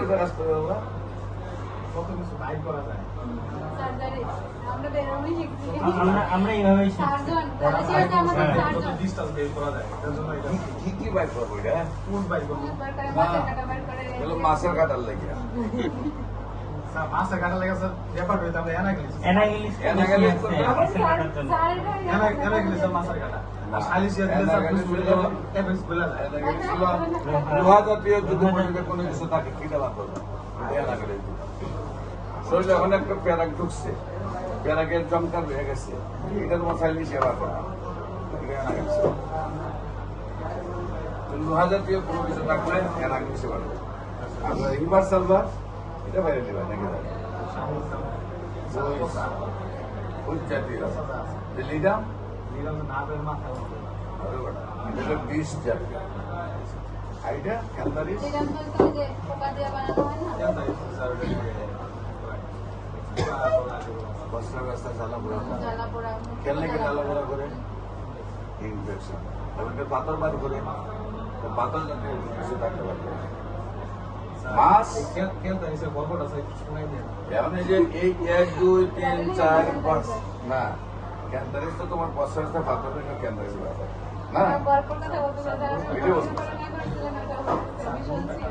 কিভাবে কাজ করে বাবা? কত কিছু বাইর করা যায়। আমরা এইভাবে কত ডিসটেন্স বের করা যায়। এর জন্য এটা কি বাইর করবো এটা? কোন বাইর করব? এগুলো মাছের কাটার লাগে। স্যার মাছে কাটা লাগে স্যার ব্যাপার হইতো আমরা অ্যানালিসিস অ্যানালিসিস অ্যানালিসিস করতে হবে। অ্যানালিসিস মাছের কাটা। আর সালিসিয়া দিলে স্যার বুঝলে এফএক্স বলা যায়। লোহা জাতীয় যদি মনে কোনো কিছু থাকে কি দেওয়া করবে? শরীরে অনেক প্যারাক ঢুকছে, প্যারাকের জমকার হয়ে গেছে, এটা তোমার চাইলে সেবা করবে। লোহা জাতীয় কোনো কিছু থাকলে প্যারাক সেবা করবে। আমরা রিভার সালভার এটা বাইরে দেবে নাকি ওই জাতীয় লিডাম নাবের মাথা এটা 20 জাতীয় আইটা ক্যান্টারিস বস্তা বস্তা জ্বালা পোড়া খেললে কি জ্বালা পোড়া করে ইনফেকশন এবং পাথর বার করে পাথর জাতীয় কিছু থাকতে পারবে মাছ ক্যান্সার গল্পটা স্যার শোনাই দেন। এখন এই যে এই 1 2 3 4 5 না ক্যান্টারিস তো তোমার বস্তা বস্তা পাথর থেকে ক্যান্টারিস না গল্পের কথা বলতে